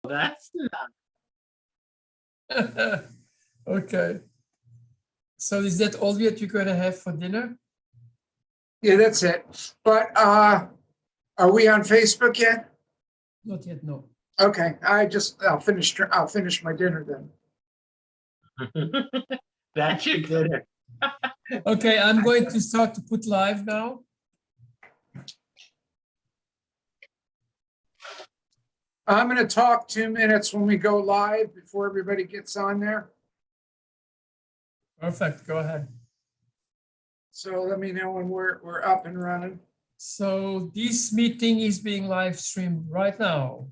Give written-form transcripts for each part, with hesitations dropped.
That's Okay. So is that all that you're gonna have for dinner? Yeah, that's it. But are we on Facebook yet? Not yet, no. Okay, I'll finish my dinner then. that's your dinner. Okay, I'm going to start to put live now. I'm gonna talk 2 minutes when we go live before everybody gets on there. Perfect, go ahead. So let me know when we're up and running. So this meeting is being live streamed right now.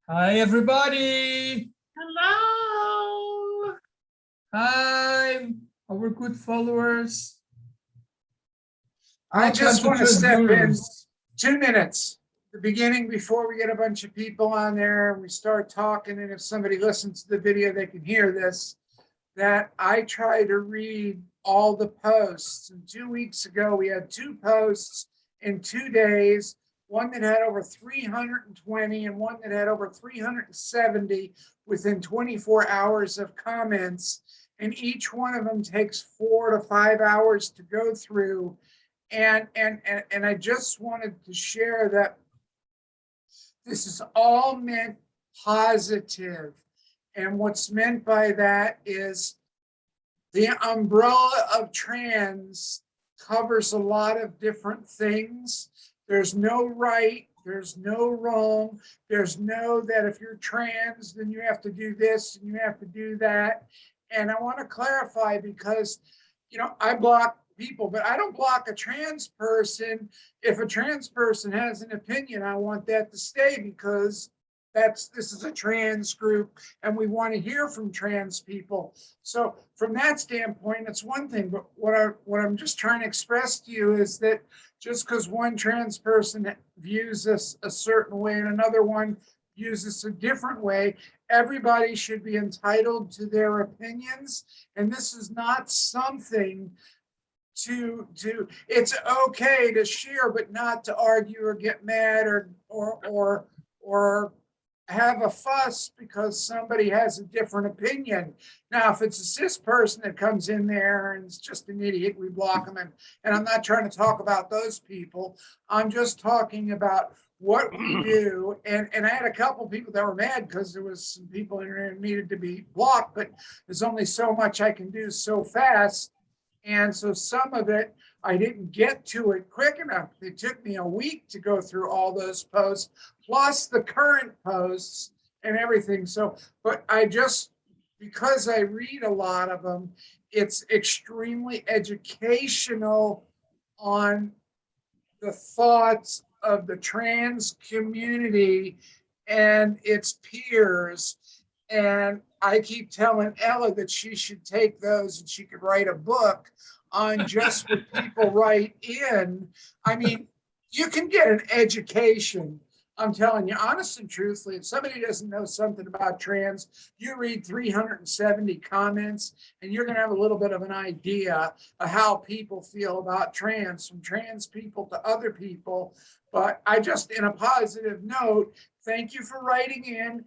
Hi, everybody. Hello. Hi, our good followers. I just Welcome want to step in Transgurus. 2 minutes, the beginning, before we get a bunch of people on there and we start talking. And if somebody listens to the video, they can hear this, that I try to read all the posts. And 2 weeks ago, we had 2 posts in 2 days, one that had over 320 and one that had over 370 within 24 hours of comments. And each one of them takes 4 to 5 hours to go through. And I just wanted to share that this is all meant positive. And what's meant by that is the umbrella of trans covers a lot of different things. There's no right, there's no wrong, there's no that if you're trans, then you have to do this and you have to do that. And I want to clarify because, I block people, but I don't block a trans person. If a trans person has an opinion, I want that to stay because this is a trans group and we want to hear from trans people. So from that standpoint, it's one thing, but what I'm just trying to express to you is that just because one trans person views us a certain way and another one views us a different way, everybody should be entitled to their opinions. And this is not something it's okay to share, but not to argue or get mad or have a fuss because somebody has a different opinion. Now, if it's a cis person that comes in there and is just an idiot, we block them. And I'm not trying to talk about those people. I'm just talking about what we do. And I had a couple of people that were mad because there was some people in there that needed to be blocked, but there's only so much I can do so fast. And so some of it, I didn't get to it quick enough. It took me a week to go through all those posts, plus the current posts and everything. So, but because I read a lot of them, it's extremely educational on the thoughts of the trans community and its peers. And I keep telling Ella that she should take those and she could write a book on just what people write in. I mean, you can get an education. I'm telling you, honest and truthfully, if somebody doesn't know something about trans, you read 370 comments and you're going to have a little bit of an idea of how people feel about trans, from trans people to other people. But I just, in a positive note, thank you for writing in.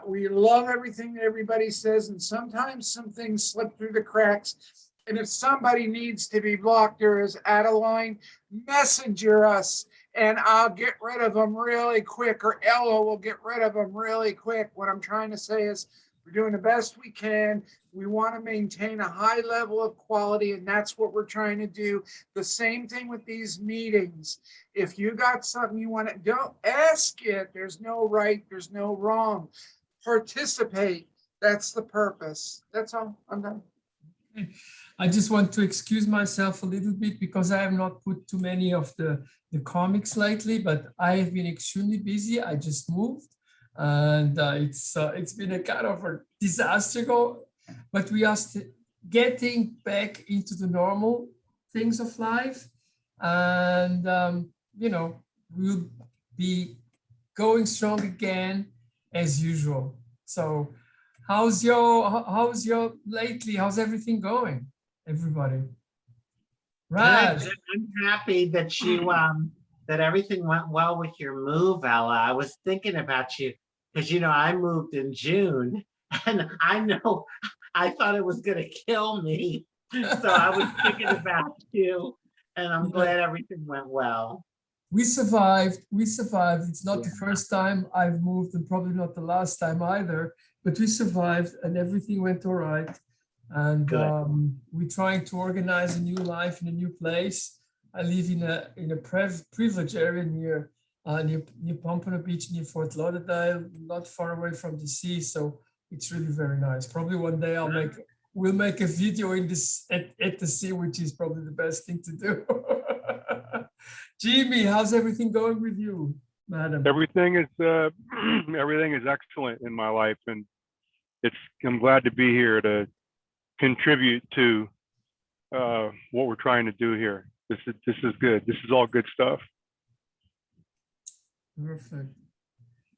We love everything that everybody says, and sometimes some things slip through the cracks. And if somebody needs to be blocked or is out of line, messenger us and I'll get rid of them really quick, or Ella will get rid of them really quick. What I'm trying to say is we're doing the best we can. We want to maintain a high level of quality, and that's what we're trying to do. The same thing with these meetings. If you got something you want to, don't ask it. There's no right, there's no wrong. Participate. That's the purpose. That's all. I'm done. I just want to excuse myself a little bit because I have not put too many of the comics lately, but I have been extremely busy. I just moved and it's been a kind of a disaster but we are getting back into the normal things of life. And, we'll be going strong again as usual. So how's your lately? How's everything going, everybody? Raj. Good. I'm happy that you that everything went well with your move, Ella. I was thinking about you because I moved in June, and I know I thought it was gonna kill me. So I was thinking about you, and I'm You know, glad everything went well. we survived. We survived. It's not the Yeah. first time I've moved, and probably not the last time either. But we survived, and everything went all right. And Good. we're trying to organize a new life in a new place. I live in a privileged area near Pompano Beach, near Fort Lauderdale, not far away from the sea. So it's really very nice. Probably one day we'll make a video in this at the sea, which is probably the best thing to do. Jimmy, how's everything going with you, madam? Everything is everything is excellent in my life, and I'm glad to be here to contribute to what we're trying to do here. This is good. This is all good stuff. Perfect.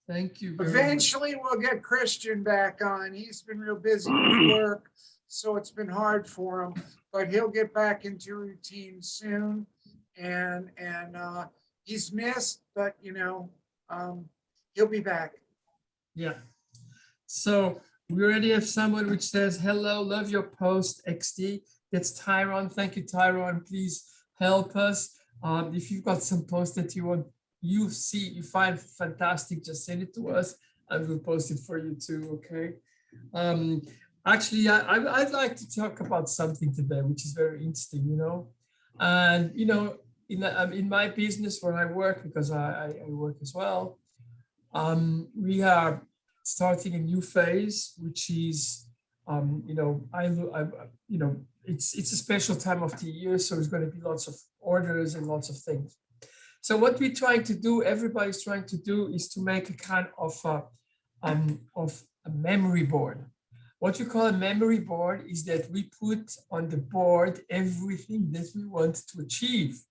Thank you. Very much. Eventually, we'll get Christian back on. He's been real busy with work, so it's been hard for him, but he'll get back into routine soon. And he's missed, but he'll be back. Yeah. So we already have someone which says, hello, love your post, XD. That's Tyron. Thank you, Tyron. Please help us. If you've got some posts that you find fantastic, just send it to us and we'll post it for you too, okay? Actually, I'd like to talk about something today, which is very interesting, And, in my business where I work, because I work as well, we are starting a new phase, which is, it's a special time of the year, so there's going to be lots of orders and lots of things. So what we're trying to do, everybody's trying to do, is to make a kind of a memory board. What you call a memory board is that we put on the board everything that we want to achieve.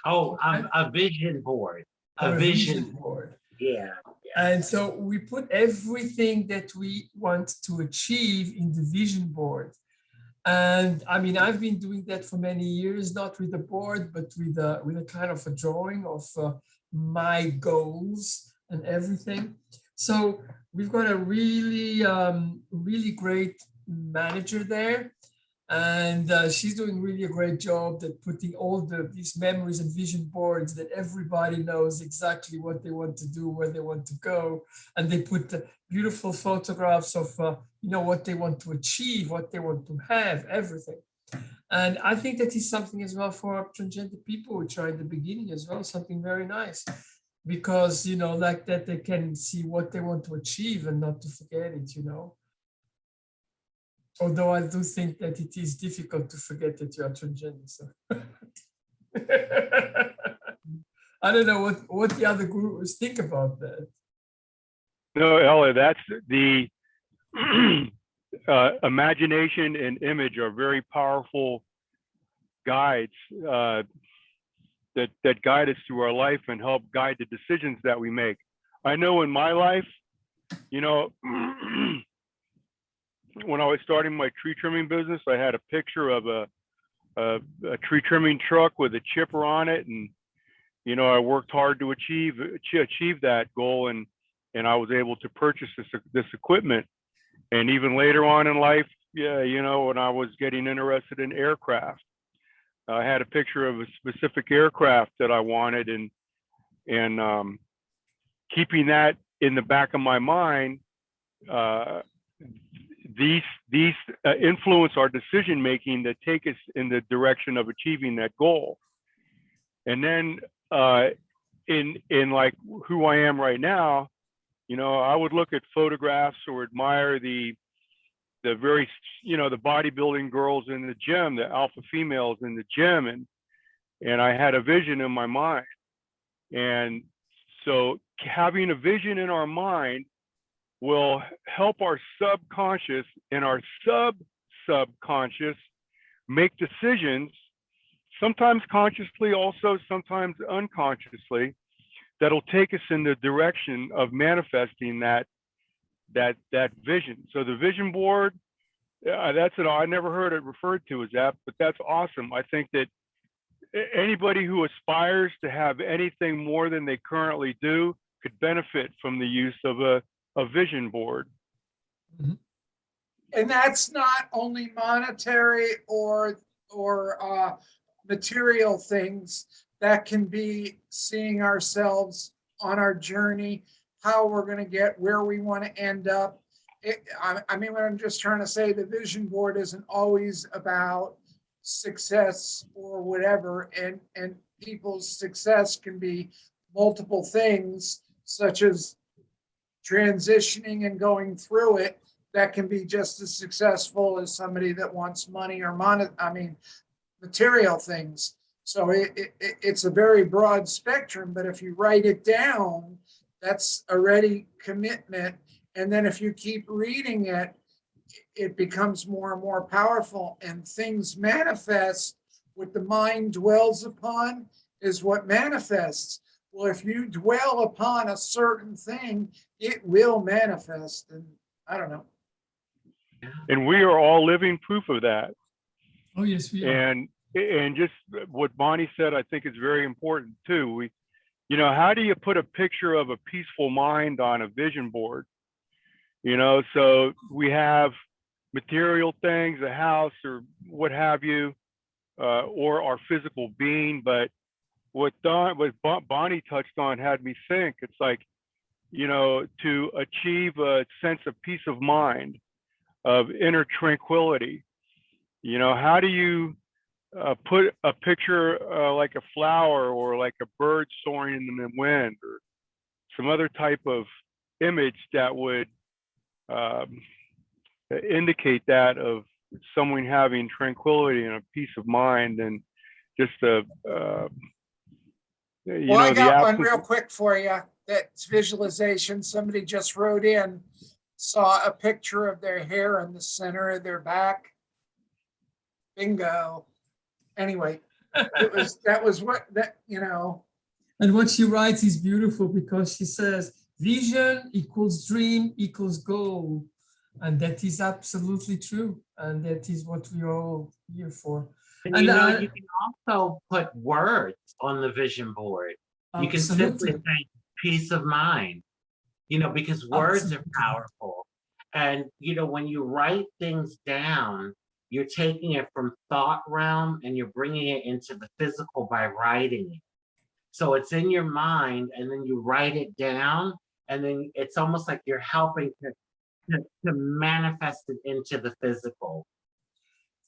Oh, a vision board. A vision board. Yeah. And so we put everything that we want to achieve in the vision board. And I mean, I've been doing that for many years, not with a board, but with a kind of a drawing of my goals and everything. So we've got a really, really great manager there. And she's doing really a great job at putting all these memories and vision boards that everybody knows exactly what they want to do, where they want to go. And they put the beautiful photographs of, what they want to achieve, what they want to have, everything. And I think that is something as well for transgender people, which are in the beginning as well, something very nice. Because, like that, they can see what they want to achieve and not to forget it, Although I do think that it is difficult to forget that you are transgender. So. I don't know what the other gurus think about that. No, Ella, that's the imagination and image are very powerful guides that guide us through our life and help guide the decisions that we make. I know in my life, when I was starting my tree trimming business, I had a picture of a tree trimming truck with a chipper on it, and I worked hard to achieve that goal, and I was able to purchase this equipment. And even later on in life, when I was getting interested in aircraft, I had a picture of a specific aircraft that I wanted, and keeping that in the back of my mind. These influence our decision making that take us in the direction of achieving that goal. And then in like who I am right now, I would look at photographs or admire the very the bodybuilding girls in the gym, the alpha females in the gym, and I had a vision in my mind. And so having a vision in our mind will help our subconscious and our subconscious make decisions, sometimes consciously, also sometimes unconsciously, that'll take us in the direction of manifesting that vision. So the vision board, that's it. I never heard it referred to as that, but that's awesome. I think that anybody who aspires to have anything more than they currently do could benefit from the use of a a vision board. And that's not only monetary or material things. That can be seeing ourselves on our journey, how we're going to get where we want to end up. I mean, what I'm just trying to say, the vision board isn't always about success or whatever, and people's success can be multiple things, such as transitioning and going through it. That can be just as successful as somebody that wants money or material things. So it's a very broad spectrum, but if you write it down, that's already commitment. And then if you keep reading it, it becomes more and more powerful, and things manifest. What the mind dwells upon is what manifests. Well, if you dwell upon a certain thing, it will manifest. And I don't know. And we are all living proof of that. Oh, yes, we are. And just what Bonnie said, I think is very important too. How do you put a picture of a peaceful mind on a vision board? So we have material things, a house or what have you, or our physical being. But what Bonnie touched on had me think, it's like, to achieve a sense of peace of mind, of inner tranquility, how do you put a picture like a flower or like a bird soaring in the wind or some other type of image that would indicate that of someone having tranquility and a peace of mind, and just Well, I got one real quick for you. That's visualization. Somebody just wrote in, saw a picture of their hair in the center of their back. Bingo. Anyway, that was what. And what she writes is beautiful, because she says, vision equals dream equals goal. And that is absolutely true. And that is what we are all here for. And you can also put words on the vision board. You can simply say peace of mind, because words are powerful. And, when you write things down, you're taking it from thought realm and you're bringing it into the physical by writing it. So it's in your mind, and then you write it down, and then it's almost like you're helping to manifest it into the physical.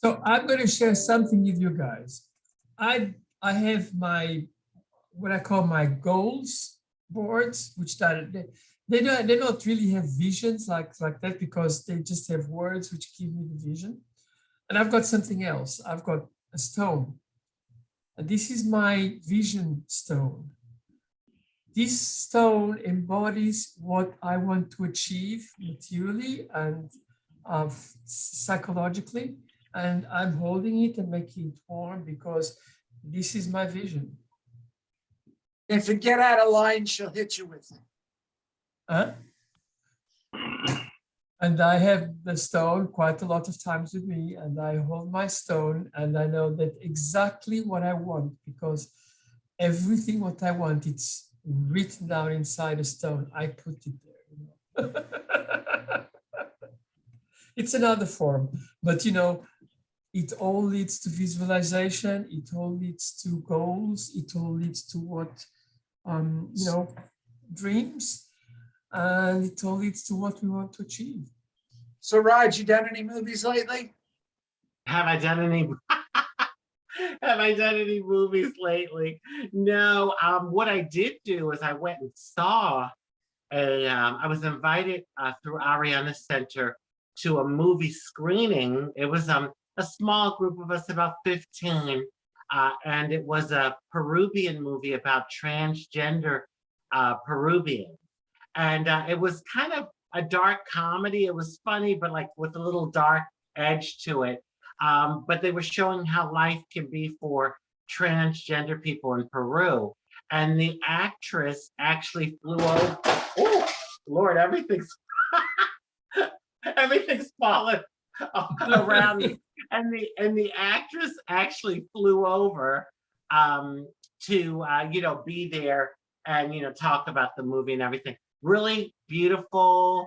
So I'm going to share something with you guys. I have what I call my goals boards, which they don't really have visions like that, because they just have words which give me the vision. And I've got something else. I've got a stone. And this is my vision stone. This stone embodies what I want to achieve materially and psychologically. And I'm holding it and making it warm because this is my vision. If you get out of line, she'll hit you with it. Huh? And I have the stone quite a lot of times with me, and I hold my stone, and I know that exactly what I want, because everything what I want, it's written down inside a stone. I put it there. It's another form, but it all leads to visualization. It all leads to goals. It all leads to what, dreams. And it all leads to what we want to achieve. So, Raj, you done any movies lately? Have I done any movies lately? No. What I did do is I went and saw I was invited through Ariana Center to a movie screening. It was a small group of us, about 15, and it was a Peruvian movie about transgender Peruvians. And it was kind of a dark comedy. It was funny, but like with a little dark edge to it. But they were showing how life can be for transgender people in Peru. And the actress actually flew over. Oh, Lord, everything's falling around me. And the actress actually flew over to be there and talk about the movie and everything. really beautiful,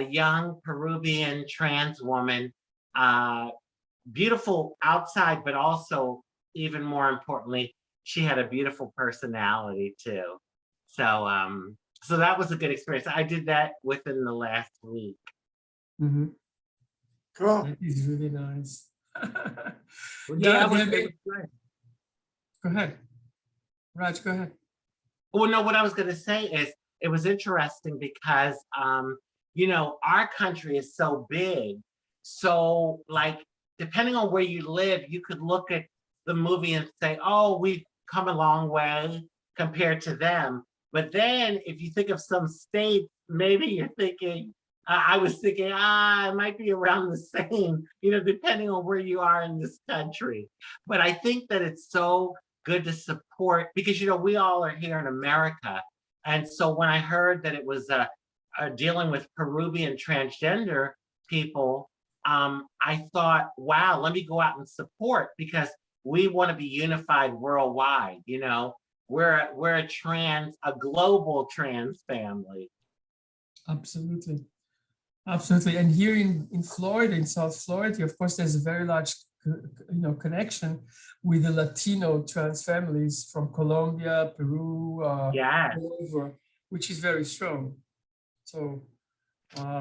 young Peruvian trans woman, beautiful outside, but also, even more importantly, she had a beautiful personality too. So that was a good experience. I did that within the last week. Mhm. Cool. That is really nice. Yeah, Yeah, it was, there it may- was great. go ahead. Raj, go ahead. Well, no, what I was going to say is it was interesting because, you know, our country is so big. So, like, depending on where you live, you could look at the movie and say, oh, we've come a long way compared to them. But then if you think of some states, maybe you're thinking, I was thinking, it might be around the same, you know, depending on where you are in this country. But I think that it's so good to support because, you know, we all are here in America. And so when I heard that it was dealing with Peruvian transgender people, I thought, wow, let me go out and support because we want to be unified worldwide. You know, we're a global trans family. Absolutely. Absolutely. And here in Florida, in South Florida, of course, there's a very large connection with the Latino trans families from Colombia, Peru, Yes. all over, which is very strong. So,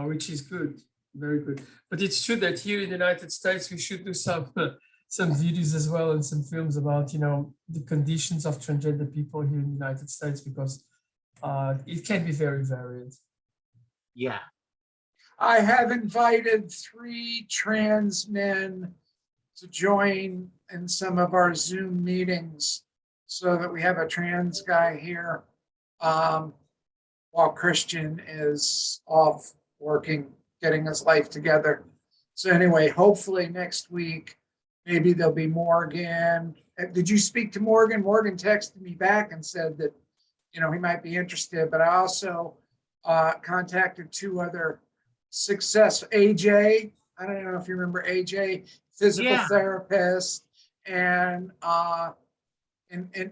which is good, very good. But it's true that here in the United States, we should do some videos as well and some films about, you know, the conditions of transgender people here in the United States, because it can be very varied. Yeah. I have invited 3 trans men to join in some of our Zoom meetings so that we have a trans guy here while Christian is off working, getting his life together. So anyway, hopefully next week, maybe there'll be Morgan. Did you speak to Morgan? Morgan texted me back and said that, you know, he might be interested, but I also contacted 2 other AJ. I don't know if you remember AJ, physical therapist, and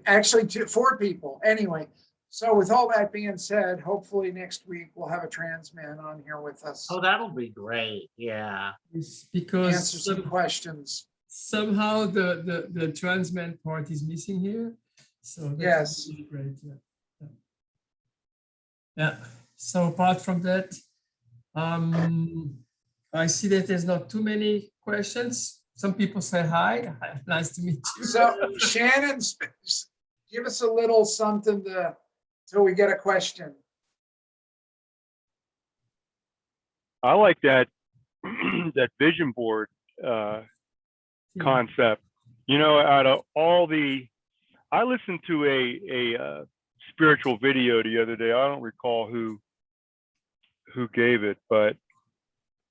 actually 4 people. Anyway, so with all that being said, hopefully next week we'll have a trans man on here with us. Oh, that'll be great. Yeah. It's because answer some questions. Somehow the trans man part is missing here. So that's Yes. really great. Yeah. Yeah. So apart from that, I see that there's not too many questions. Some people say hi. Nice to meet you. So Shannon, give us a little something till we get a question. I like that that vision board concept. You know, out of all I listened to a spiritual video the other day. I don't recall who gave it, but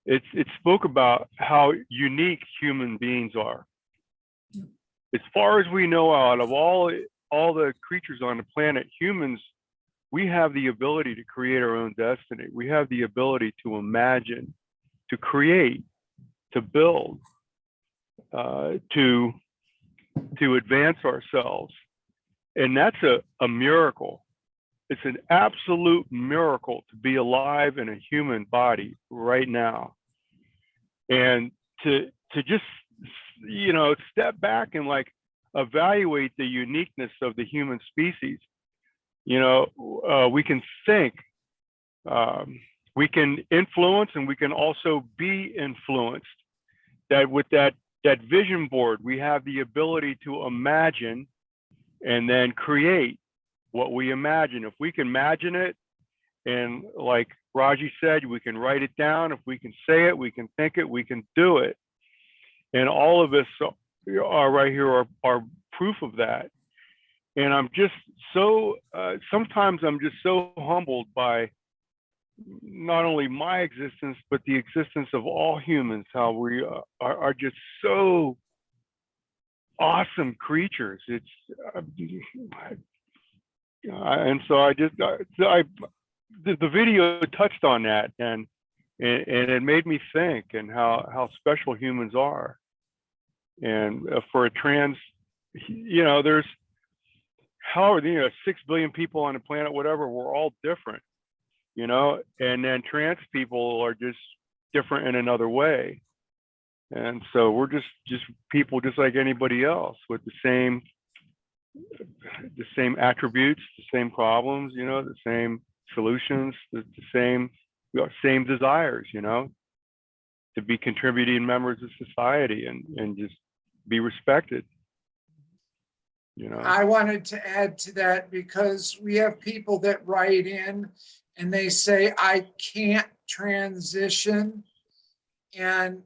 it spoke about how unique human beings are. As far as we know, out of all the creatures on the planet, humans, we have the ability to create our own destiny. We have the ability to imagine, to create, to build, to advance ourselves. And that's a miracle. It's an absolute miracle to be alive in a human body right now. And to just, you know, step back and like evaluate the uniqueness of the human species. You know, we can think, we can influence, and we can also be influenced. That with that vision board, we have the ability to imagine and then create what we imagine. If we can imagine it, and like Raji said, we can write it down. If we can say it, we can think it, we can do it. And all of us are right here are proof of that. And I'm just so, sometimes I'm just so humbled by not only my existence, but the existence of all humans, how we are just so awesome creatures. It's, and so the video touched on that, and it made me think, and how special humans are. And for a trans, you know, there's, however, you know, 6 billion people on the planet, whatever, we're all different. you know, and then trans people are just different in another way. And so we're just people just like anybody else with the same attributes, the same problems, you know, the same solutions, the same desires, you know, to be contributing members of society and just be respected. You know, I wanted to add to that because we have people that write in and they say, I can't transition. And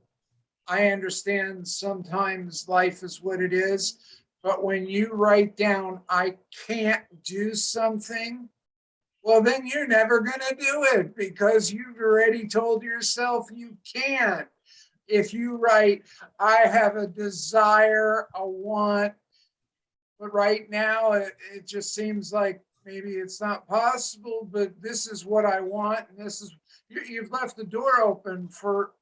I understand sometimes life is what it is, but when you write down, I can't do something, well, then you're never going to do it because you've already told yourself you can't. If you write, I have a desire, a want, but right now it just seems like maybe it's not possible, but this is what I want. And this is, you've left the door open for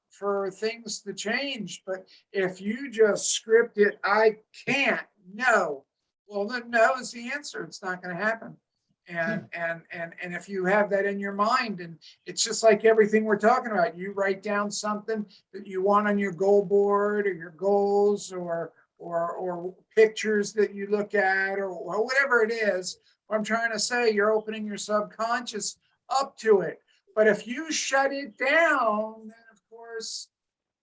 things to change. But if you just script it, I can't, no. Well, then no is the answer. It's not going to happen. And if you have that in your mind, and it's just like everything we're talking about, you write down something that you want on your goal board or your goals or pictures that you look at or whatever it is. What I'm trying to say, you're opening your subconscious up to it. But if you shut it down, then of course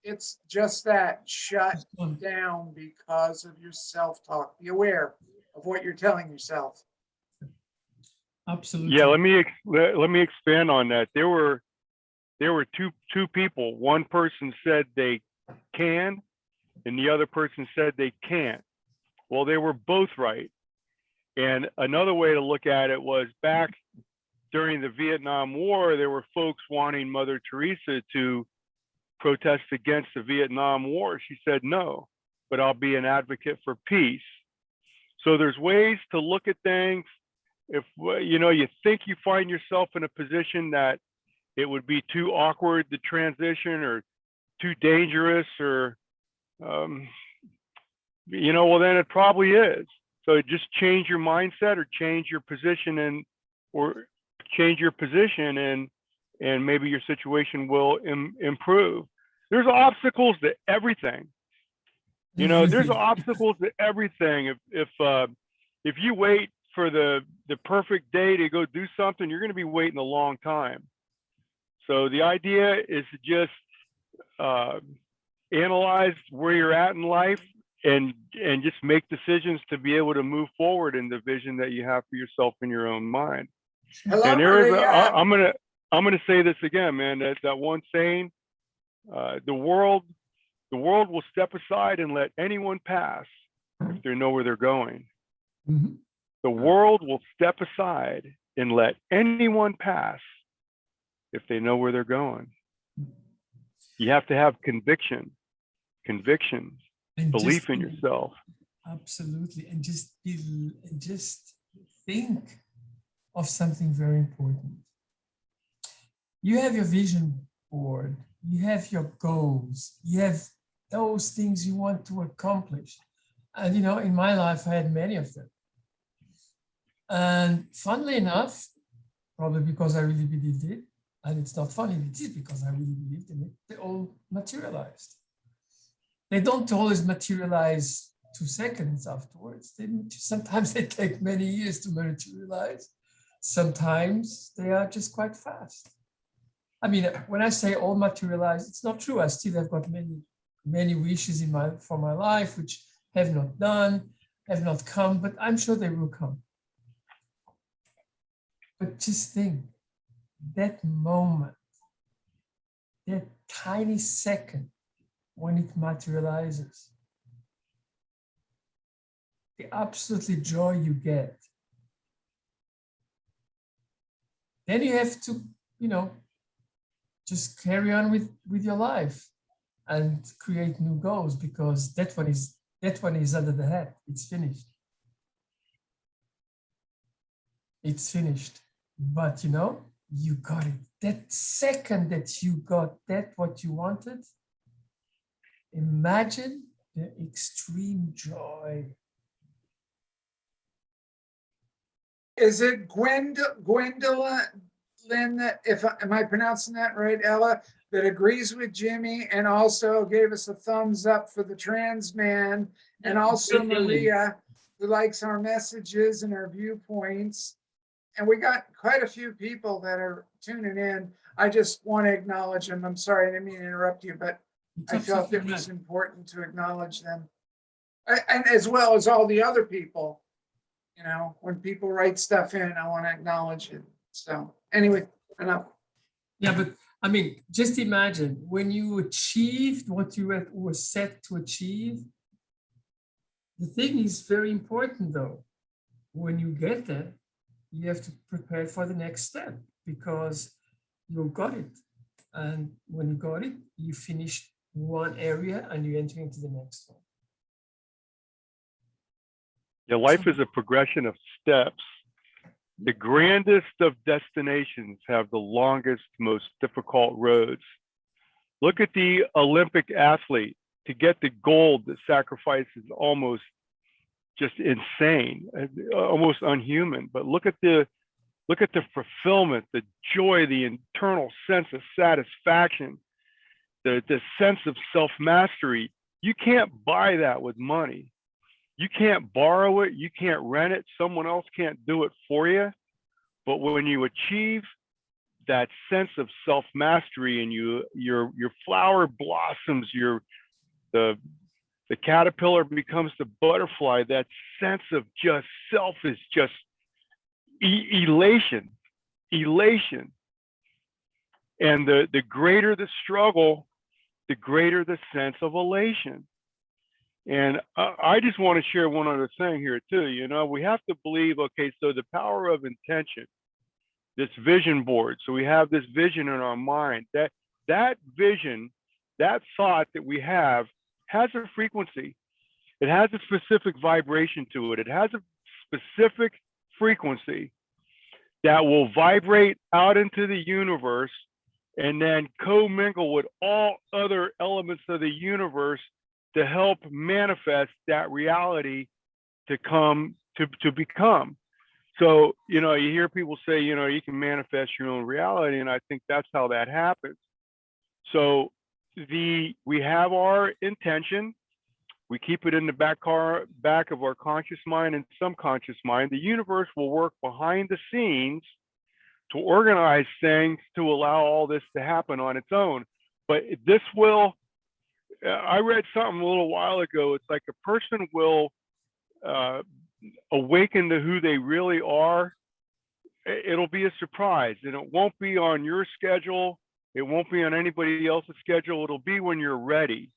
it's just that, shut down because of your self-talk. Be aware of what you're telling yourself. Absolutely. Yeah, let me expand on that. There were two people. One person said they can, and the other person said they can't. Well, they were both right. And another way to look at it was back during the Vietnam War, there were folks wanting Mother Teresa to protest against the Vietnam War. She said, no, but I'll be an advocate for peace. So there's ways to look at things. If you know, you think you find yourself in a position that it would be too awkward to transition or too dangerous or you know, well, then it probably is. So just change your mindset or change your position and maybe your situation will improve. There's obstacles to everything. You know, there's obstacles to everything. If you wait for the perfect day to go do something, you're going to be waiting a long time. So the idea is to just analyze where you're at in life and just make decisions to be able to move forward in the vision that you have for yourself in your own mind. Hello, And there is Maria. I'm gonna say this again, man. That one saying, the world will step aside and let anyone pass if they know where they're going. Mm-hmm. The world will step aside and let anyone pass if they know where they're going. You have to have convictions, And belief in yourself. Absolutely. And just think of something very important. You have your vision board, you have your goals, you have those things you want to accomplish. And, you know, in my life, I had many of them. And funnily enough, probably because I really believed it, and it's not funny, it is because I really believed in it, they all materialized. They don't always materialize 2 seconds afterwards. Sometimes they take many years to materialize. Sometimes they are just quite fast. I mean, when I say all materialized, it's not true. I still have got many wishes for my life, which have not come, but I'm sure they will come. But just think, that moment, that tiny second when it materializes, the absolutely joy you get. Then you have to, you know, just carry on with your life and create new goals, because that one is under the hat. It's finished. It's finished. But you know, you got it. That second that you got what you wanted, imagine the extreme joy. Is it Gwendolyn? Lynn, am I pronouncing that right, Ella, that agrees with Jimmy and also gave us a thumbs up for the trans man, and also Great, Ellen. Maria, who likes our messages and our viewpoints. And we got quite a few people that are tuning in. I just want to acknowledge them. I'm sorry, I didn't mean to interrupt you, but It's I felt absolutely it was right. important to acknowledge them. And as well as all the other people, you know, when people write stuff in, I want to acknowledge it. So anyway, enough. Yeah, but I mean, just imagine when you achieved what you were set to achieve. The thing is very important though. When you get there, you have to prepare for the next step because you got it. And when you got it, you finish one area and you enter into the next one. Yeah, life is a progression of steps. The grandest of destinations have the longest, most difficult roads. Look at the Olympic athlete. To get the gold, the sacrifice is almost just insane, almost unhuman. But look at the fulfillment, the joy, the internal sense of satisfaction, the sense of self-mastery. You can't buy that with money. You can't borrow it. You can't rent it. Someone else can't do it for you. But when you achieve that sense of self-mastery and your flower blossoms, the caterpillar becomes the butterfly, that sense of just self is just elation. And the greater the struggle, the greater the sense of elation. And I just want to share one other thing here too. You know, we have to believe, okay, so the power of intention, this vision board. So we have this vision in our mind, that vision, that thought that we have has a frequency. It has a specific vibration to it. It has a specific frequency that will vibrate out into the universe and then commingle with all other elements of the universe to help manifest that reality to become. So, you know, you hear people say, you know, you can manifest your own reality, and I think that's how that happens. So we have our intention, we keep it in the back of our conscious mind and subconscious mind. The universe will work behind the scenes to organize things to allow all this to happen on its own. But this will, I read something a little while ago. It's like a person will awaken to who they really are. It'll be a surprise, and it won't be on your schedule. It won't be on anybody else's schedule. It'll be when you're ready.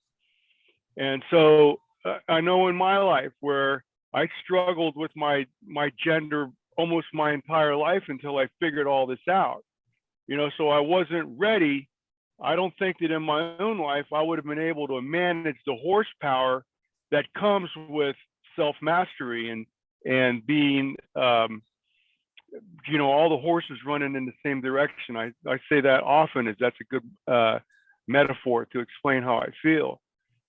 And so I know in my life where I struggled with my gender almost my entire life until I figured all this out. You know, so I wasn't ready. I don't think that in my own life I would have been able to manage the horsepower that comes with self-mastery and being, you know, all the horses running in the same direction. I say that often, as that's a good metaphor to explain how I feel.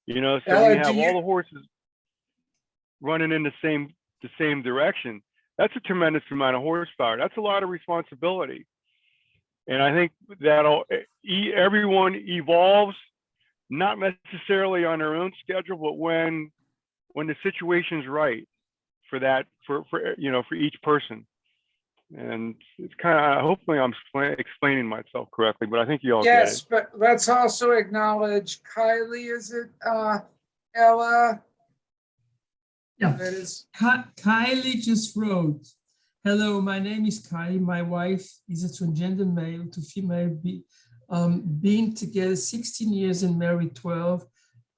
You know, so we have all the horses running in the same direction. That's a tremendous amount of horsepower. That's a lot of responsibility. And I think that everyone evolves, not necessarily on their own schedule, but when the situation's right for that, for you know, for each person. And it's kind of, hopefully I'm explaining myself correctly, but I think you all get it. Yes, but let's also acknowledge Kylie, is it, Ella? Yeah, That is. Kylie just wrote, hello, my name is Kylie. My wife is a transgender male to female, been together 16 years and married 12.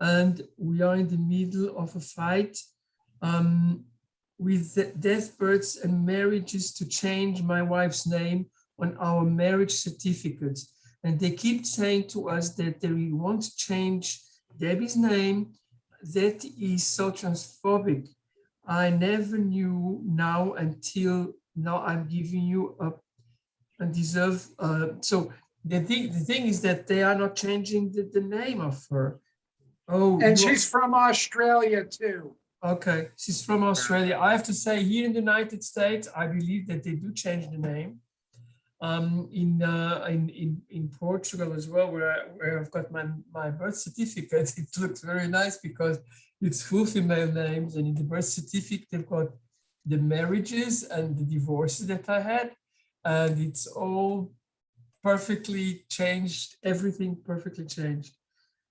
And we are in the middle of a fight with death, births and marriages to change my wife's name on our marriage certificates. And they keep saying to us that they want to change Debbie's name. That is so transphobic. I never knew now until now I'm giving you up and deserve. So the thing is that they are not changing the name of her. Oh, And she's from Australia too. Okay, she's from Australia. I have to say, here in the United States, I believe that they do change the name. In Portugal as well, where I've got my birth certificate. It looks very nice because it's full female names, and in the birth certificate they've got the marriages and the divorces that I had, and it's all perfectly changed. Everything perfectly changed.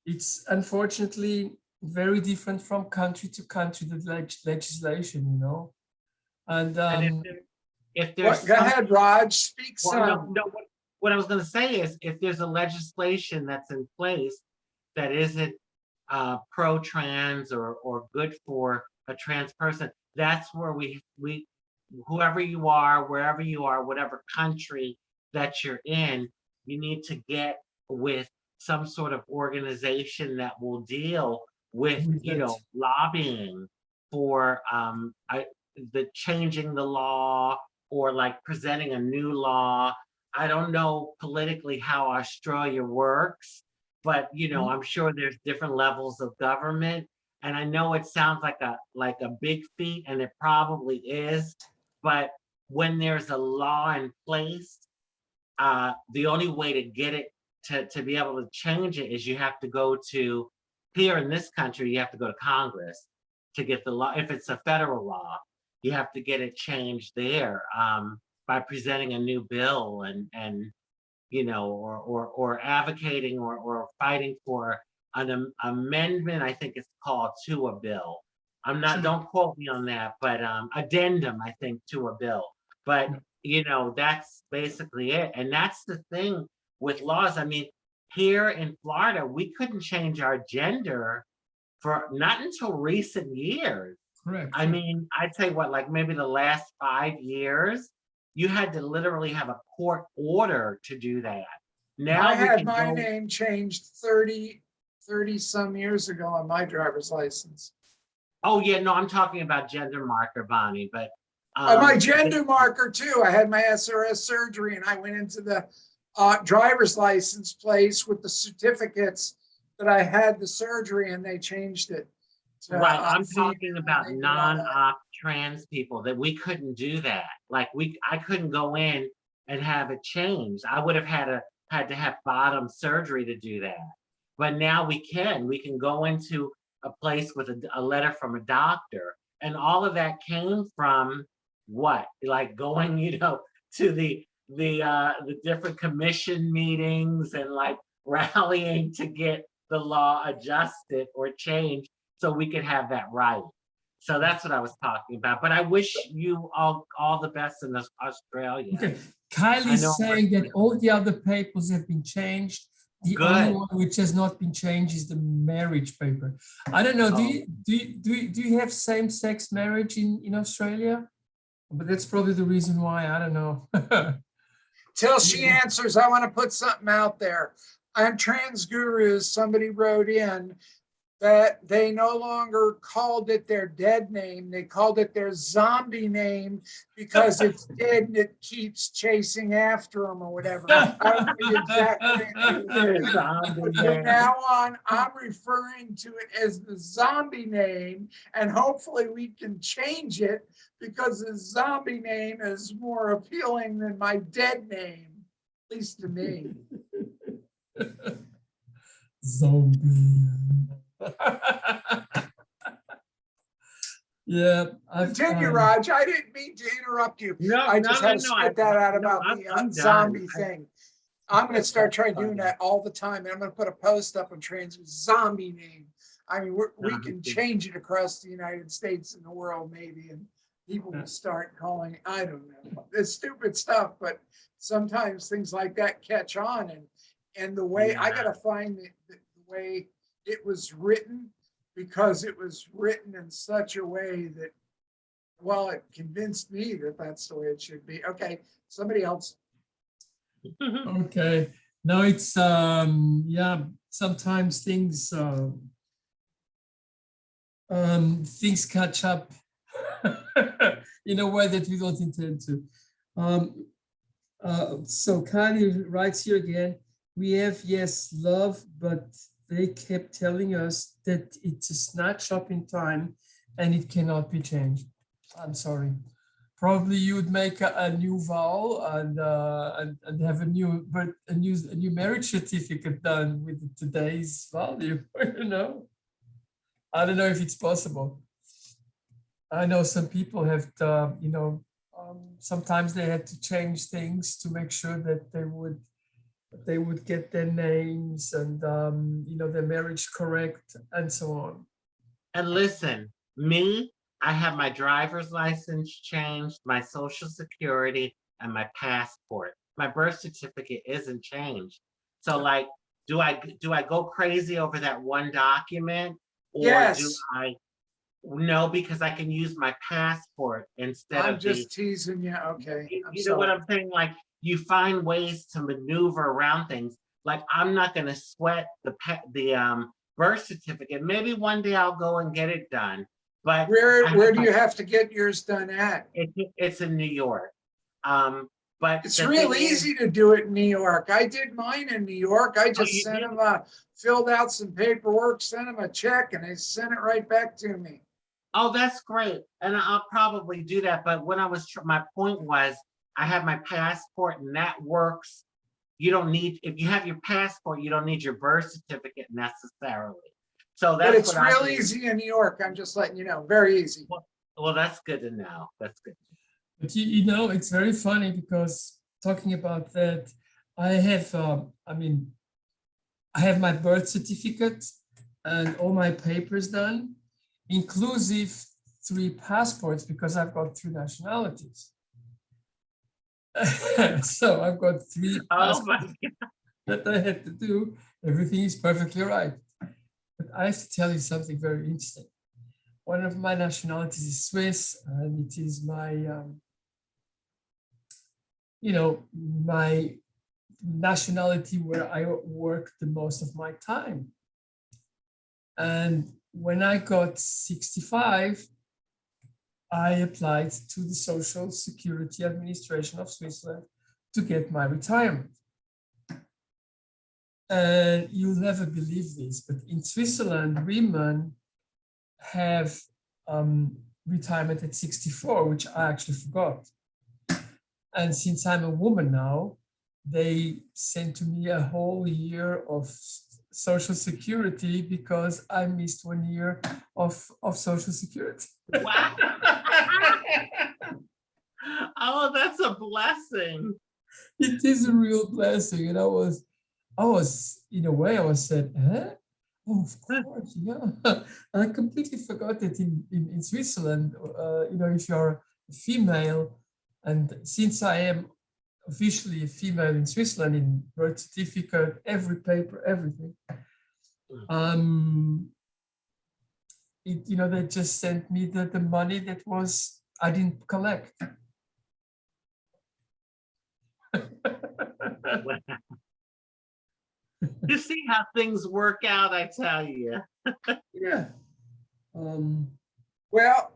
It's unfortunately very different from country to country, the legislation, you know. And And if there's Go ahead, Raj, speak well, no, some. no, what I was going to say is if there's a legislation that's in place that isn't pro-trans or good for a trans person, that's where we whoever you are, wherever you are, whatever country that you're in, you need to get with some sort of organization that will deal with, you know, lobbying for the changing the law or like presenting a new law. I don't know politically how Australia works, but you know, I'm sure there's different levels of government. And I know it sounds like a big feat, and it probably is, but when there's a law in place, the only way to get it to be able to change it is you have to go to, here in this country, you have to go to Congress to get the law. If it's a federal law, you have to get it changed there by presenting a new bill and you know, or advocating or fighting for an amendment, I think it's called, to a bill. I'm not, don't quote me on that, but addendum, I think, to a bill. But you know, that's basically it. And that's the thing with laws. I mean, here in Florida, we couldn't change our gender for not until recent years. correct. I mean, I'd say what, like maybe the last 5 years, you had to literally have a court order to do that. Now I we had can my go, name changed 30 some years ago on my driver's license. oh yeah, no, I'm talking about gender marker, Bonnie, but My gender marker too. I had my SRS surgery and I went into the driver's license place with the certificates that I had the surgery, and they changed it. to, right, I'm female, talking about and they did all that. non-op trans people, that we couldn't do that. Like I couldn't go in and have it changed. I would have had to have bottom surgery to do that. But now we can go into a place with a letter from a doctor, and all of that came from what? Like going, you know, to the different commission meetings and like rallying to get the law adjusted or changed so we could have that right. So that's what I was talking about. But I wish you all the best in Australia. Okay, I Kylie's know. saying that all the other papers have been changed. The only Good. one which has not been changed is the marriage paper. I don't know. Do you have same-sex marriage in Australia? But that's probably the reason why. I don't know. Till she answers, I want to put something out there. On Trans Gurus, somebody wrote in that they no longer called it their dead name. They called it their zombie name because it's dead and it keeps chasing after them or whatever. I don't know the exact thing. From now on, I'm referring to it as the zombie name, and hopefully we can change it because the zombie name is more appealing than my dead name, at least to me. Zombie. Yeah. Continue, Raj. I didn't mean to interrupt you. No, I just had to spit that out about I'm the done. zombie thing. I'm going to start trying doing that all the time, and I'm going to put a post up on trans zombie name. I mean, we can change it across the United States and the world, maybe, and people will start calling. I don't know. It's stupid stuff, but sometimes things like that catch on, and the way I got to find the way it was written, because it was written in such a way that, well, it convinced me that that's the way it should be. Okay, somebody else. Okay. No, it's yeah, sometimes things things catch up in a way that we don't intend to. So Kylie writes here again, we have, yes, love, but they kept telling us that it's a snapshot in time and it cannot be changed. I'm sorry. probably you'd make a new vow and have a new marriage certificate done with today's value. You know, I don't know if it's possible. I know some people have, you know, sometimes they had to change things to make sure that they would get their names and you know, their marriage correct and so on. And listen, me, I have my driver's license changed, my social security, and my passport. My birth certificate isn't changed. So like, do I go crazy over that one document? Or do Yes, I no, because I can use my passport instead I'm of just teasing you. Okay, I'm you know what sorry. I'm saying? Like you find ways to maneuver around things. Like I'm not gonna sweat the birth certificate. Maybe one day I'll go and get it done. But I Where have do my you have to get yours done at? it's in New York. But It's the real thing is, easy to do it in New York. I did mine in New York. I oh, just you sent did? them filled out some paperwork, sent them a check, and they sent it right back to me. Oh, that's great. And I'll probably do that. But when I was, my point was, I have my passport and that works. You don't need, if you have your passport, you don't need your birth certificate necessarily. So But that's it's what I real do. easy in New York. I'm just letting you know, very easy. Well, that's good to know. That's good. But you know, it's very funny because talking about that, I have, I mean, I have my birth certificate and all my papers done, inclusive 3 passports because I've got 3 nationalities. So I've got 3 Oh my passports that I had to do. Everything is perfectly right. But I have to tell you something very interesting. One of my nationalities is Swiss, and it is my, you know, my nationality where I work the most of my time. And when I got 65, I applied to the Social Security Administration of Switzerland to get my retirement. And you'll never believe this, but in Switzerland, women have retirement at 64, which I actually forgot. And since I'm a woman now, they sent to me a whole year of Social Security because I missed 1 year of Social Security. Wow. Oh, that's a blessing. It is a real blessing. And I was in a way, I was said, huh? Oh, of course, yeah. I completely forgot that in Switzerland, you know, if you're a female, and since I am officially a female in Switzerland, in birth certificate, every paper, everything, you know, they just sent me the money that was, I didn't collect. You see how things work out, I tell you. Yeah. Well,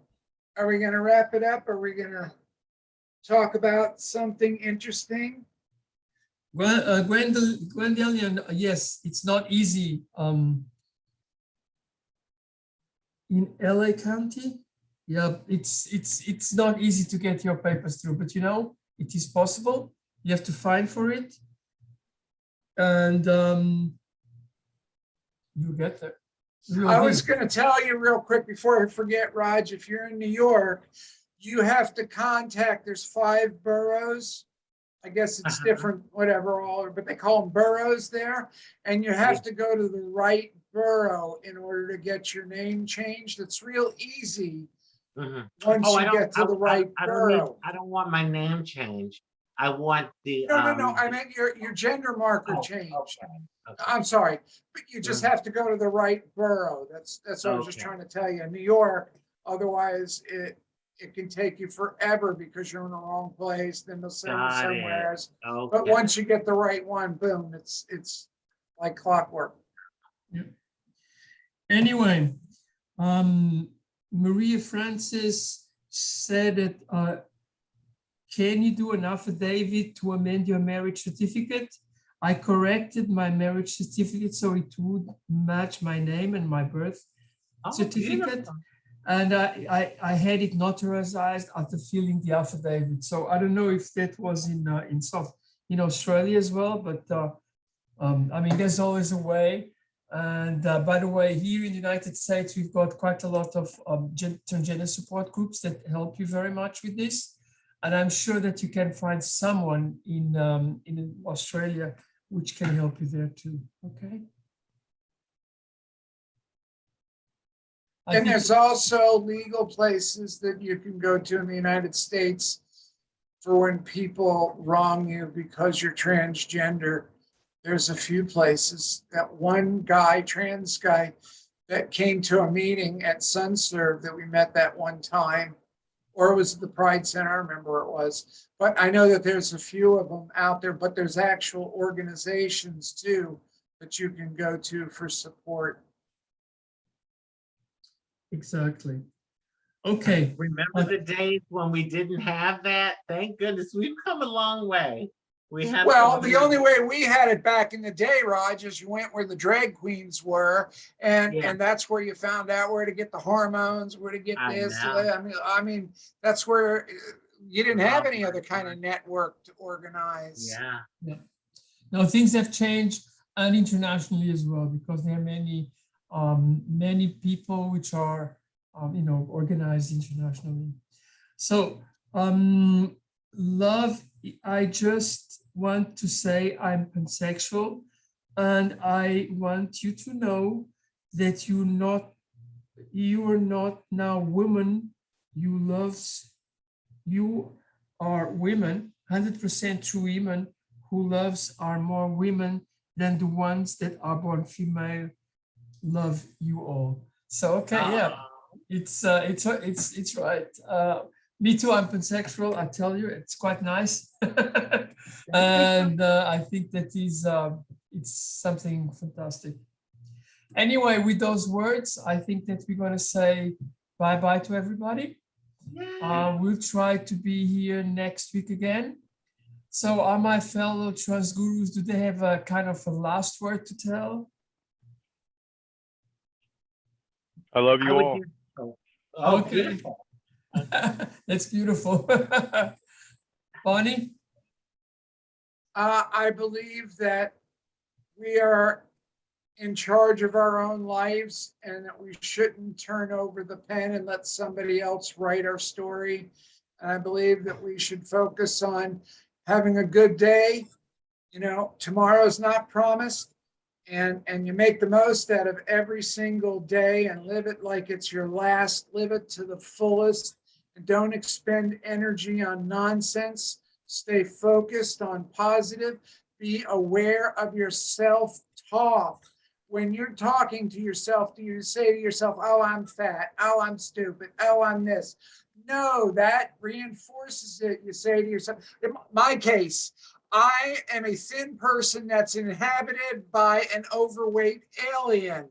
are we going to wrap it up? Are we going to talk about something interesting? Well, Gwendolyn, yes, it's not easy. In LA County, yeah, it's not easy to get your papers through, but you know, it is possible. You have to fight for it, and you get there. I was going to tell you real quick before I forget, Raj, if you're in New York, you have to contact, there's 5 boroughs. I guess it's different, whatever, but they call them boroughs there. And you have to go to the right borough in order to get your name changed. It's real easy once you get to the right borough. I don't want my name changed. I want the No, I meant your gender marker changed. Okay. I'm sorry, but you just have to go to the right borough. That's what I was just trying to tell you. In New York, otherwise it can take you forever because you're in the wrong place. Then they'll send you somewhere else. But once you get the right one, boom, it's like clockwork. Yeah. Anyway, Maria Francis said that can you do an affidavit to amend your marriage certificate? I corrected my marriage certificate so it would match my name and my birth certificate. Beautiful. And I had it notarized after filling the affidavit. So I don't know if that was in Australia as well, but I mean, there's always a way. And by the way, here in the United States, we've got quite a lot of transgender support groups that help you very much with this. And I'm sure that you can find someone in Australia which can help you there too. Okay. And there's also legal places that you can go to in the United States for when people wrong you because you're transgender. There's a few places. That one guy, trans guy, that came to a meeting at SunServe that we met that one time, or it was the Pride Center, I remember where it was. But I know that there's a few of them out there, but there's actual organizations too that you can go to for support. Exactly. Okay. Remember the days when we didn't have that? Thank goodness we've come a long way. We have. Well, the only way we had it back in the day, Raj, is you went where the drag queens were, and that's where you found out where to get the hormones, where to get this. I mean, that's where you didn't have any other kind of network to organize. Yeah. Now things have changed, and internationally as well, because there are many people which are organized internationally. So love, I just want to say I'm pansexual, and I want you to know that you are not now women. You are women, 100% true women who loves are more women than the ones that are born female. Love you all. So okay, it's right. Me too, I'm pansexual, I tell you, it's quite nice. And I think that is it's something fantastic. Anyway, with those words, I think that we're going to say bye-bye to everybody. We'll try to be here next week again. So are my fellow trans gurus, do they have a kind of a last word to tell? I love you all. Okay. That's beautiful. Bonnie? I believe that we are in charge of our own lives and that we shouldn't turn over the pen and let somebody else write our story. And I believe that we should focus on having a good day. Tomorrow's not promised, and you make the most out of every single day and live it like it's your last. Live it to the fullest, and don't expend energy on nonsense. Stay focused on positive. Be aware of your self-talk. When you're talking to yourself, do you say to yourself, oh, I'm fat, oh, I'm stupid, oh, I'm this? No, that reinforces it. You say to yourself, in my case, I am a thin person that's inhabited by an overweight alien.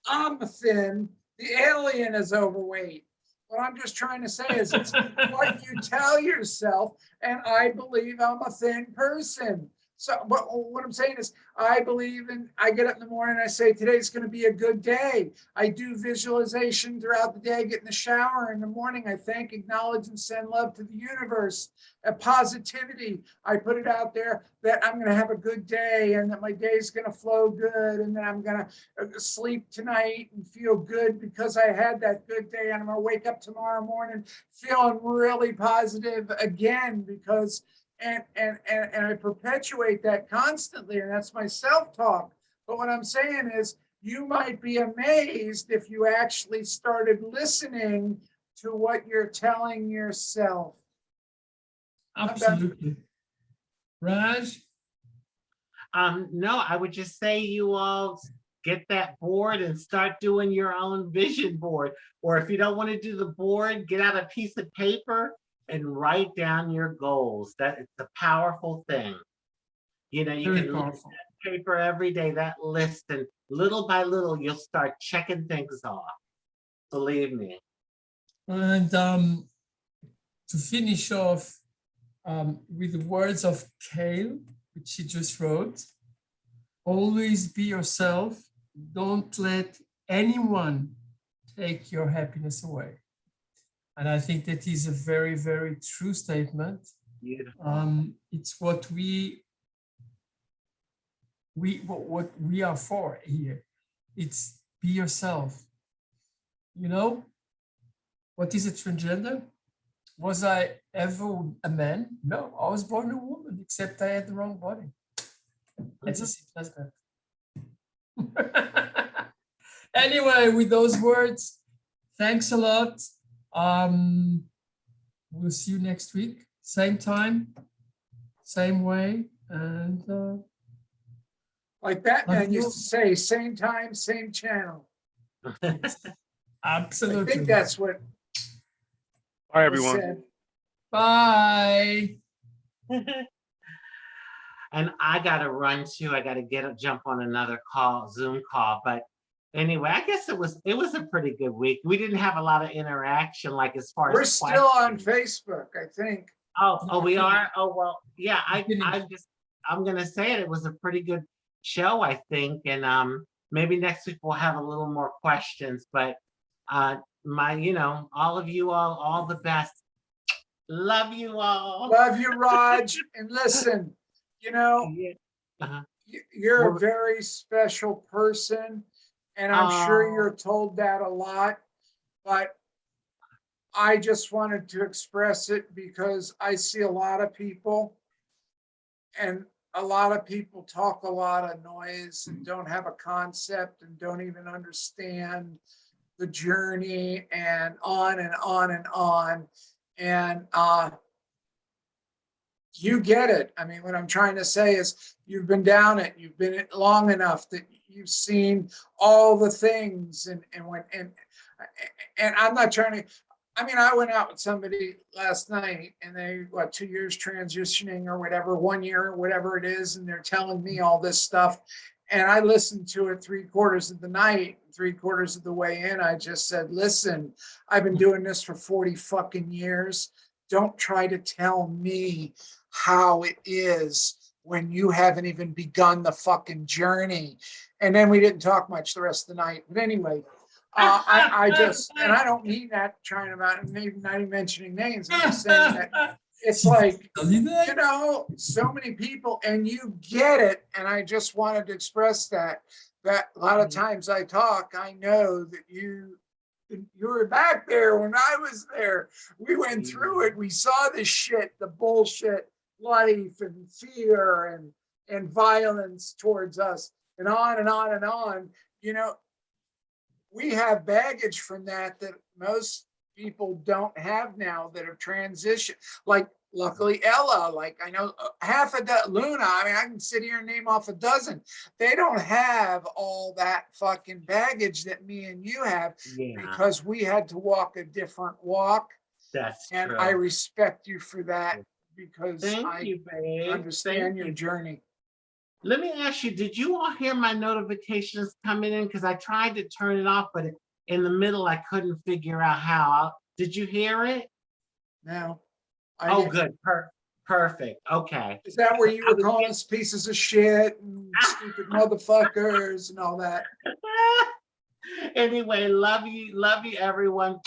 I'm thin, the alien is overweight. What I'm just trying to say is it's what you tell yourself, and I believe I'm a thin person. So what I'm saying is I believe I get up in the morning and I say, today's going to be a good day. I do visualization throughout the day. I get in the shower in the morning. I thank, acknowledge, and send love to the universe. A positivity. I put it out there that I'm going to have a good day and that my day is going to flow good and that I'm going to sleep tonight and feel good because I had that good day, and I'm going to wake up tomorrow morning feeling really positive again because and I perpetuate that constantly, and that's my self-talk. But what I'm saying is you might be amazed if you actually started listening to what you're telling yourself. Absolutely. Raj? No, I would just say you all get that board and start doing your own vision board. Or if you don't want to do the board, get out a piece of paper and write down your goals. That it's a powerful thing. You can look at that paper every day, that list, and little by little, you'll start checking things off. Believe me. And to finish off with the words of Kale, which she just wrote, always be yourself. Don't let anyone take your happiness away. And I think that is a very, very true statement. Beautiful. It's what we are for here. It's be yourself. You know, what is a transgender? Was I ever a man? No, I was born a woman, except I had the wrong body. It's as simple as that. Anyway, with those words, thanks a lot. We'll see you next week, same time, same way, and Like Batman Love you. used to say, same time, same channel. I absolutely. think that's what Bye, was everyone. said. Bye. And I gotta run too. I gotta jump on another call, Zoom call. But anyway, I guess it was a pretty good week. We didn't have a lot of interaction, like as far We're as still on questions. Facebook, I think. Oh, we are. Oh well, yeah. Finished. I'm gonna say it. It was a pretty good show, I think, and maybe next week we'll have a little more questions. But all of you all the best. Love you all. Love you, Raj. And listen, you know, Yeah. Uh-huh. you're a Well, very special person. And I'm sure you're told that a lot. But I just wanted to express it because I see a lot of people, and a lot of people talk a lot of noise and don't have a concept and don't even understand the journey, and on and on and on. And you get it. I mean, what I'm trying to say is you've been down it, you've been it long enough that you've seen all the things, and I'm not trying to, I mean, I went out with somebody last night and they, 2 years transitioning or whatever, 1 year, whatever it is, and they're telling me all this stuff. And I listened to it 3/4 of the night, 3/4 of the way in. I just said, listen, I've been doing this for 40 fucking years. Don't try to tell me how it is when you haven't even begun the fucking journey. And then we didn't talk much the rest of the night. But anyway, I just, and I don't mean that trying about, maybe not even mentioning names. I'm just saying that it's like, you know, so many people, and you get it. And I just wanted to express that a lot of times I talk, I know that you were back there when I was there. We went through it. We saw the shit, the bullshit life and fear and violence towards us, and on and on and on. You know, we have baggage from that most people don't have now that have transitioned. Like, luckily, Ella, like I know half a dozen, Luna, I mean, I can sit here and name off a dozen. They don't have all that fucking baggage that me and you have, because we had to walk a different walk. That's and true. I respect you for that, because Thank you, babe. understand Thank your you. journey. Let me ask you, did you all hear my notifications coming in? Because I tried to turn it off, but in the middle, I couldn't figure out how. Did you hear it? No. Good. Perfect. Okay. Is that where you were calling us pieces of shit and stupid motherfuckers and all that? Anyway, love you, everyone.